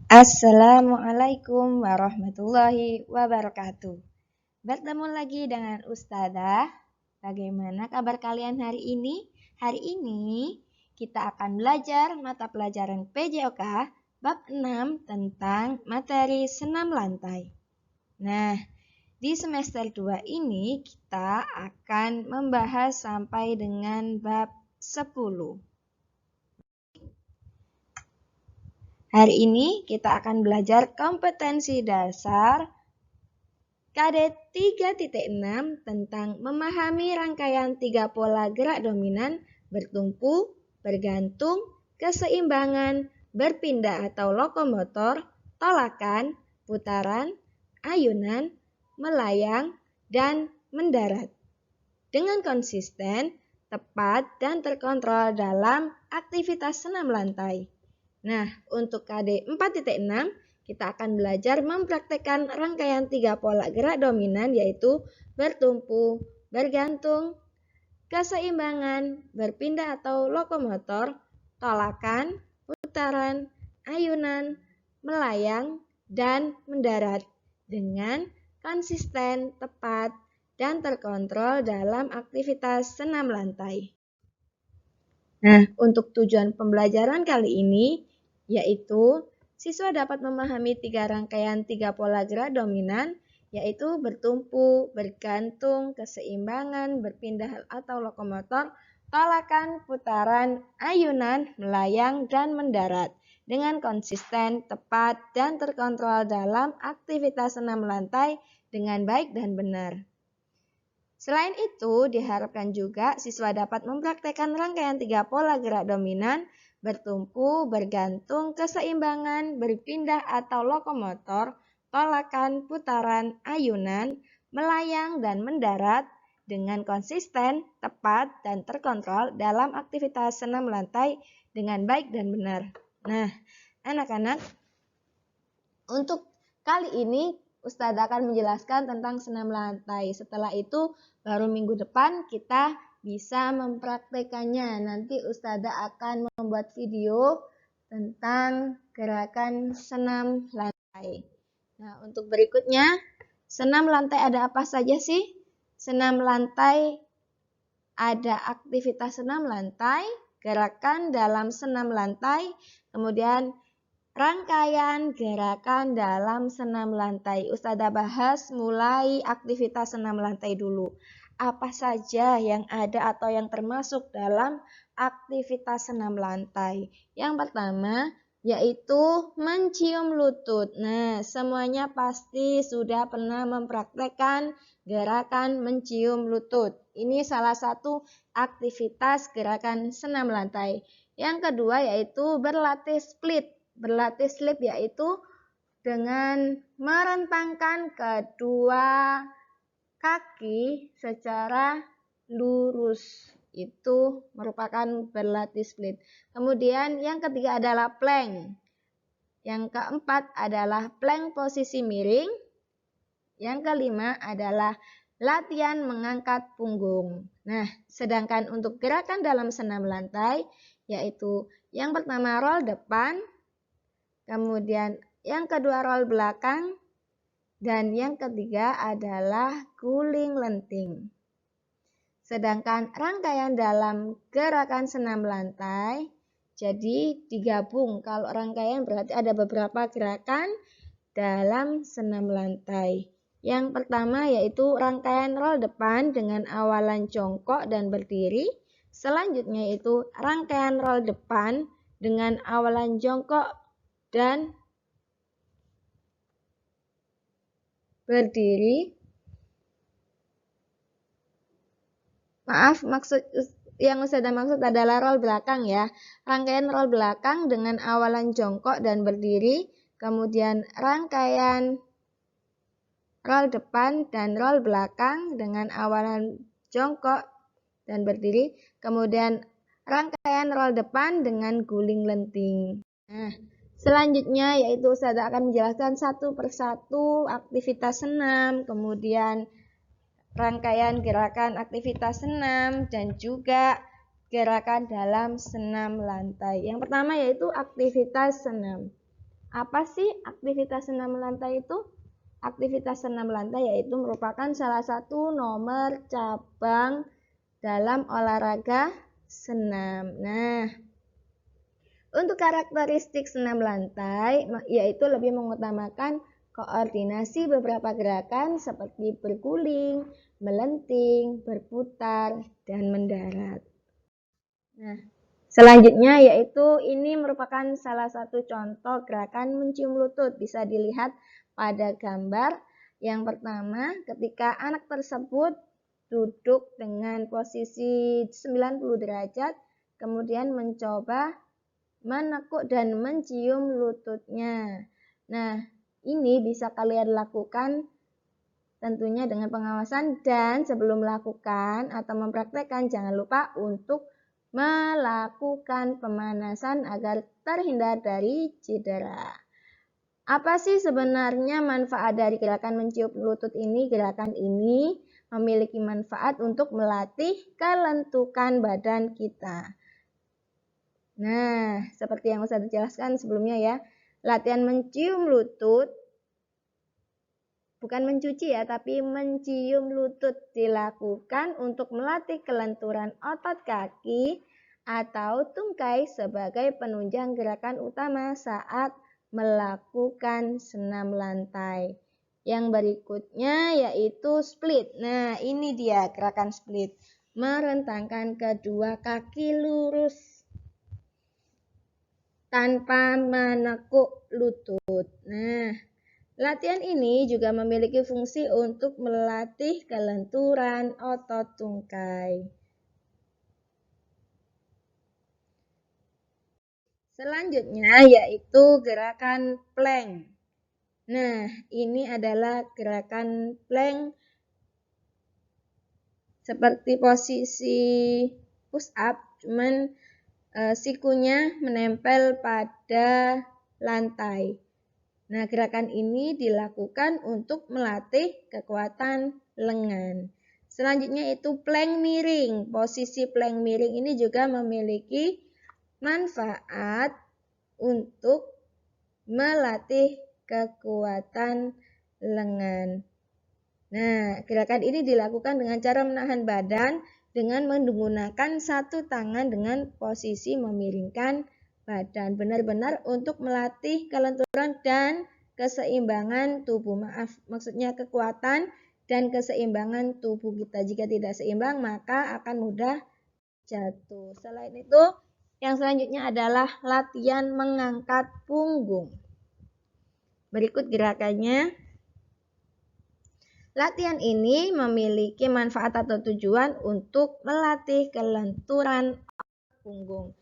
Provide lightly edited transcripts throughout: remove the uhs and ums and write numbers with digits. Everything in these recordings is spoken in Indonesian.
Assalamualaikum warahmatullahi wabarakatuh. Bertemu lagi dengan Ustazah. Bagaimana kabar kalian hari ini? Hari ini kita akan belajar mata pelajaran PJOK bab 6 tentang materi senam lantai. Nah, di semester 2 ini kita akan membahas sampai dengan bab 10. Hari ini kita akan belajar kompetensi dasar KD 3.6 tentang memahami rangkaian 3 pola gerak dominan bertumpu, bergantung, keseimbangan, berpindah atau lokomotor, tolakan, putaran, ayunan, melayang, dan mendarat. Dengan konsisten, tepat, dan terkontrol dalam aktivitas senam lantai. Nah, untuk KD 4.6, kita akan belajar mempraktekkan rangkaian 3 pola gerak dominan yaitu bertumpu, bergantung, keseimbangan, berpindah atau lokomotor, tolakan, putaran, ayunan, melayang, dan mendarat dengan konsisten, tepat, dan terkontrol dalam aktivitas senam lantai. Nah, untuk tujuan pembelajaran kali ini yaitu siswa dapat memahami 3 rangkaian 3 pola gerak dominan, yaitu bertumpu, bergantung, keseimbangan, berpindah atau lokomotor, tolakan, putaran, ayunan, melayang, dan mendarat dengan konsisten, tepat, dan terkontrol dalam aktivitas senam lantai dengan baik dan benar. Selain itu, diharapkan juga siswa dapat mempraktekkan rangkaian 3 pola gerak dominan bertumpu, bergantung, keseimbangan, berpindah atau lokomotor, tolakan, putaran, ayunan, melayang, dan mendarat dengan konsisten, tepat, dan terkontrol dalam aktivitas senam lantai dengan baik dan benar. Nah, anak-anak, untuk kali ini Ustazah akan menjelaskan tentang senam lantai. Setelah itu, baru minggu depan kita bisa mempraktekannya. Nanti Ustazah akan membuat video tentang gerakan senam lantai. Nah, untuk berikutnya, senam lantai ada apa saja sih? Senam lantai ada aktivitas senam lantai, gerakan dalam senam lantai, kemudian rangkaian gerakan dalam senam lantai. Ustazah bahas mulai aktivitas senam lantai dulu. Apa saja yang ada atau yang termasuk dalam aktivitas senam lantai? Yang pertama yaitu mencium lutut. Nah, semuanya pasti sudah pernah mempraktekkan gerakan mencium lutut. Ini salah satu aktivitas gerakan senam lantai. Yang kedua yaitu berlatih split. Berlatih split yaitu dengan merentangkan kedua kaki secara lurus. Itu merupakan berlatih split. Kemudian yang ketiga adalah plank. Yang keempat adalah plank posisi miring. Yang kelima adalah latihan mengangkat punggung. Nah, sedangkan untuk gerakan dalam senam lantai yaitu yang pertama roll depan, kemudian yang kedua roll belakang, dan yang ketiga adalah guling lenting. Sedangkan rangkaian dalam gerakan senam lantai, jadi digabung. Kalau rangkaian berarti ada beberapa gerakan dalam senam lantai. Yang pertama yaitu rangkaian roll depan dengan awalan jongkok dan berdiri. Selanjutnya yaitu rangkaian roll depan dengan awalan jongkok dan berdiri. Maaf, yang Ustazah maksud adalah roll belakang ya. Rangkaian roll belakang dengan awalan jongkok dan berdiri. Kemudian rangkaian roll depan dan roll belakang dengan awalan jongkok dan berdiri. Kemudian rangkaian roll depan dengan guling lenting. Nah, selanjutnya yaitu Ustazah akan menjelaskan satu persatu aktivitas senam, kemudian rangkaian gerakan aktivitas senam, dan juga gerakan dalam senam lantai. Yang pertama yaitu aktivitas senam. Apa sih aktivitas senam lantai itu? Aktivitas senam lantai yaitu merupakan salah satu nomor cabang dalam olahraga senam. Nah, untuk karakteristik senam lantai yaitu lebih mengutamakan koordinasi beberapa gerakan seperti berguling, melenting, berputar, dan mendarat. Nah, selanjutnya yaitu ini merupakan salah satu contoh gerakan mencium lutut. Bisa dilihat pada gambar. Yang pertama, ketika anak tersebut duduk dengan posisi 90 derajat, kemudian mencoba menekuk dan mencium lututnya. Nah, ini bisa kalian lakukan tentunya dengan pengawasan, dan sebelum melakukan atau mempraktekkan jangan lupa untuk melakukan pemanasan agar terhindar dari cedera. Apa sih sebenarnya manfaat dari gerakan mencium lutut ini? Gerakan ini memiliki manfaat untuk melatih kelentukan badan kita. Nah, seperti yang saya jelaskan sebelumnya ya, latihan mencium lutut, bukan mencuci ya, tapi mencium lutut dilakukan untuk melatih kelenturan otot kaki atau tungkai sebagai penunjang gerakan utama saat melakukan senam lantai. Yang berikutnya yaitu split. Nah, ini dia gerakan split. Merentangkan kedua kaki lurus tanpa menekuk lutut. Nah, latihan ini juga memiliki fungsi untuk melatih kelenturan otot tungkai. Selanjutnya yaitu gerakan plank. Nah, ini adalah gerakan plank seperti posisi push up, cuman sikunya menempel pada lantai. Nah, gerakan ini dilakukan untuk melatih kekuatan lengan. Selanjutnya itu plank miring. Posisi plank miring ini juga memiliki manfaat untuk melatih kekuatan lengan. Nah, gerakan ini dilakukan dengan cara menahan badan dengan menggunakan satu tangan dengan posisi memiringkan badan. Benar-benar untuk melatih kelenturan dan keseimbangan tubuh. Maksudnya kekuatan dan keseimbangan tubuh kita. Jika tidak seimbang, maka akan mudah jatuh. Selain itu, yang selanjutnya adalah latihan mengangkat punggung. Berikut gerakannya. Latihan ini memiliki manfaat atau tujuan untuk melatih kelenturan punggung.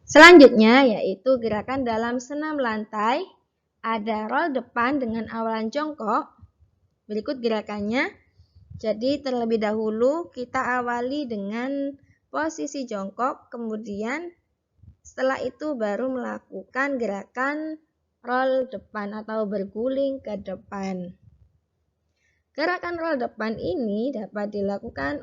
Selanjutnya yaitu gerakan dalam senam lantai. Ada roll depan dengan awalan jongkok. Berikut gerakannya. Jadi terlebih dahulu kita awali dengan posisi jongkok, kemudian setelah itu baru melakukan gerakan roll depan atau berguling ke depan. Gerakan roll depan ini dapat dilakukan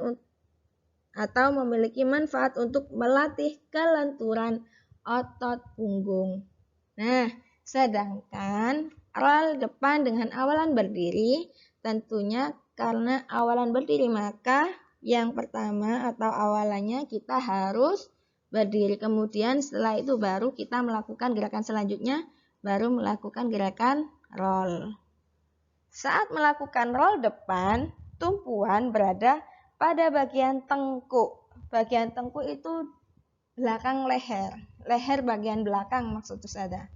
atau memiliki manfaat untuk melatih kelenturan otot punggung. Nah, sedangkan roll depan dengan awalan berdiri, tentunya karena awalan berdiri maka yang pertama atau awalannya kita harus berdiri. Kemudian setelah itu baru kita melakukan gerakan selanjutnya, baru melakukan gerakan roll. Saat melakukan roll depan, tumpuan berada pada bagian tengkuk. Bagian tengkuk itu belakang leher. Leher bagian belakang maksud saya.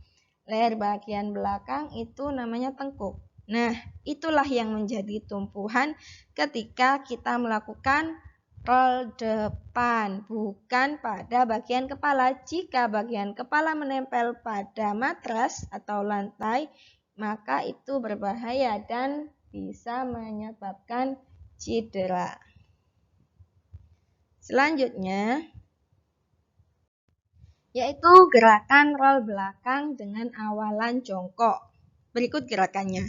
Leher bagian belakang itu namanya tengkuk. Nah, itulah yang menjadi tumpuan ketika kita melakukan roll depan, bukan pada bagian kepala. Jika bagian kepala menempel pada matras atau lantai, maka itu berbahaya dan bisa menyebabkan cedera. Selanjutnya yaitu gerakan roll belakang dengan awalan jongkok. Berikut gerakannya.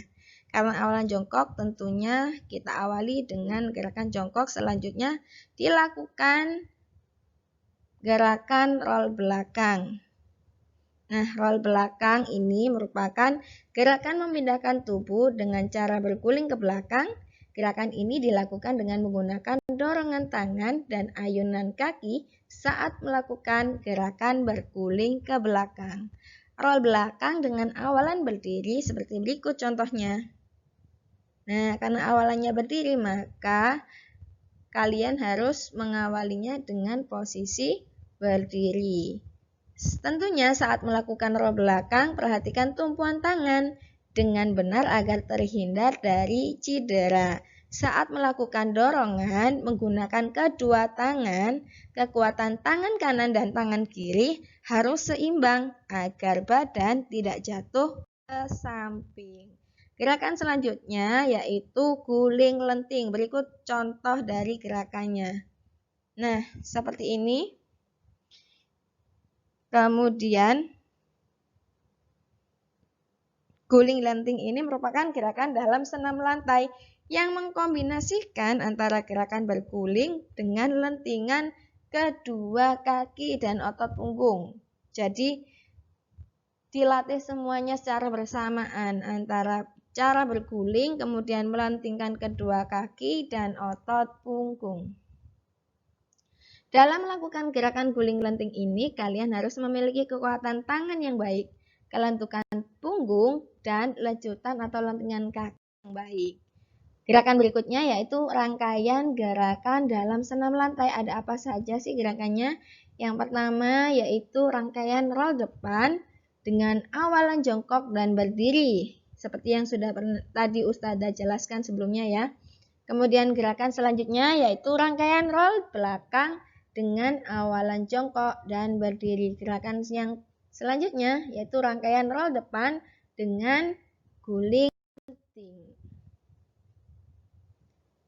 Karena awalan jongkok tentunya kita awali dengan gerakan jongkok. Selanjutnya dilakukan gerakan roll belakang. Nah, roll belakang ini merupakan gerakan memindahkan tubuh dengan cara berguling ke belakang. Gerakan ini dilakukan dengan menggunakan dorongan tangan dan ayunan kaki saat melakukan gerakan berguling ke belakang. Roll belakang dengan awalan berdiri seperti berikut contohnya. Nah, karena awalannya berdiri, maka kalian harus mengawalinya dengan posisi berdiri. Tentunya saat melakukan roll belakang, perhatikan tumpuan tangan dengan benar agar terhindar dari cedera. Saat melakukan dorongan menggunakan kedua tangan, kekuatan tangan kanan dan tangan kiri harus seimbang agar badan tidak jatuh ke samping. Gerakan selanjutnya yaitu guling lenting. Berikut contoh dari gerakannya. Nah, seperti ini. Kemudian, guling lenting ini merupakan gerakan dalam senam lantai yang mengkombinasikan antara gerakan berguling dengan lentingan kedua kaki dan otot punggung. Jadi, dilatih semuanya secara bersamaan antara cara berguling, kemudian melentingkan kedua kaki dan otot punggung. Dalam melakukan gerakan guling lenting ini, kalian harus memiliki kekuatan tangan yang baik, kelentukan punggung, dan lecutan atau lentingan kaki yang baik. Gerakan berikutnya yaitu rangkaian gerakan dalam senam lantai. Ada apa saja sih gerakannya? Yang pertama yaitu rangkaian roll depan dengan awalan jongkok dan berdiri. Seperti yang sudah tadi Ustazah jelaskan sebelumnya ya. Kemudian gerakan selanjutnya yaitu rangkaian roll belakang dengan awalan jongkok dan berdiri. Gerakan yang selanjutnya yaitu rangkaian roll depan dengan guling lenting.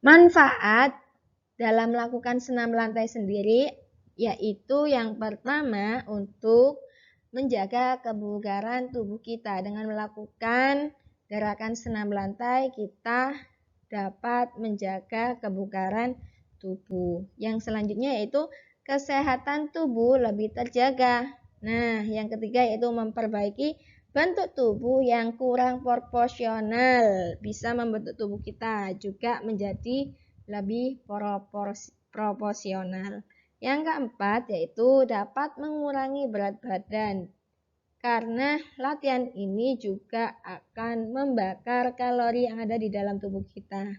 Manfaat dalam melakukan senam lantai sendiri yaitu yang pertama untuk menjaga kebugaran tubuh kita. Dengan melakukan gerakan senam lantai kita dapat menjaga kebugaran tubuh. Yang selanjutnya yaitu kesehatan tubuh lebih terjaga. Nah, yang ketiga yaitu memperbaiki bentuk tubuh yang kurang proporsional, bisa membentuk tubuh kita juga menjadi lebih proporsional. Yang keempat yaitu dapat mengurangi berat badan, karena latihan ini juga akan membakar kalori yang ada di dalam tubuh kita.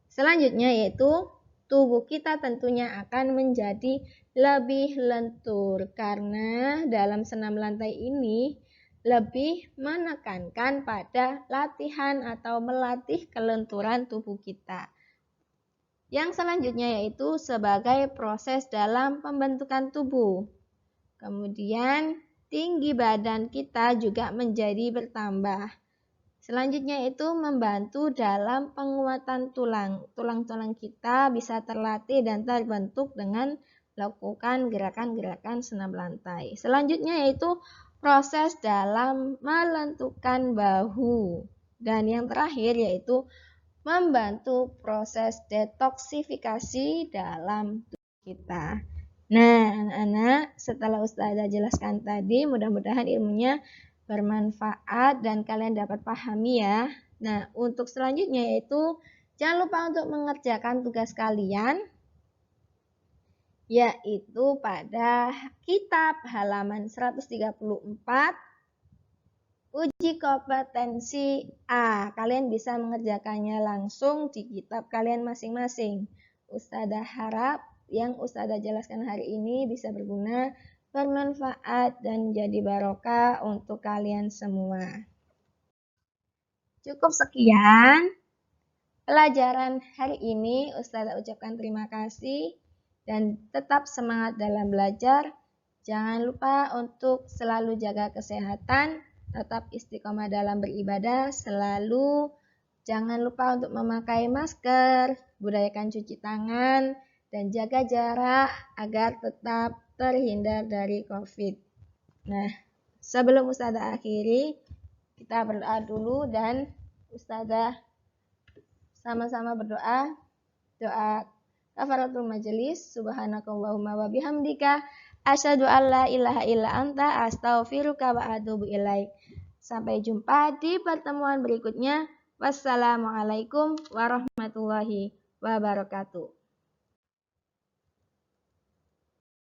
Selanjutnya yaitu tubuh kita tentunya akan menjadi lebih lentur, karena dalam senam lantai ini lebih menekankan pada latihan atau melatih kelenturan tubuh kita. Yang selanjutnya yaitu sebagai proses dalam pembentukan tubuh. Kemudian tinggi badan kita juga menjadi bertambah. Selanjutnya yaitu membantu dalam penguatan tulang. Tulang-tulang kita bisa terlatih dan terbentuk dengan melakukan gerakan-gerakan senam lantai. Selanjutnya yaitu proses dalam melentukan bahu. Dan yang terakhir yaitu membantu proses detoksifikasi dalam tubuh kita. Nah, anak-anak, setelah Ustazah jelaskan tadi, mudah-mudahan ilmunya bermanfaat dan kalian dapat pahami ya. Nah, untuk selanjutnya yaitu jangan lupa untuk mengerjakan tugas kalian, yaitu pada kitab halaman 134, uji kompetensi A. Kalian bisa mengerjakannya langsung di kitab kalian masing-masing. Ustazah harap yang Ustazah jelaskan hari ini bisa berguna, bermanfaat, dan jadi barokah untuk kalian semua. Cukup sekian pelajaran hari ini. Ustazah ucapkan terima kasih dan tetap semangat dalam belajar. Jangan lupa untuk selalu jaga kesehatan, tetap istiqomah dalam beribadah, selalu jangan lupa untuk memakai masker, budayakan cuci tangan, dan jaga jarak agar tetap terhindar dari COVID. Nah, sebelum Ustazah akhiri, kita berdoa dulu dan Ustazah sama-sama berdoa. Doa kafaratul majelis, subhanakallahumma wa bihamdika Asyhadu alla ilaha illa anta astaghfiruka wa atubu ilaik. Sampai jumpa di pertemuan berikutnya. Wassalamualaikum warahmatullahi wabarakatuh.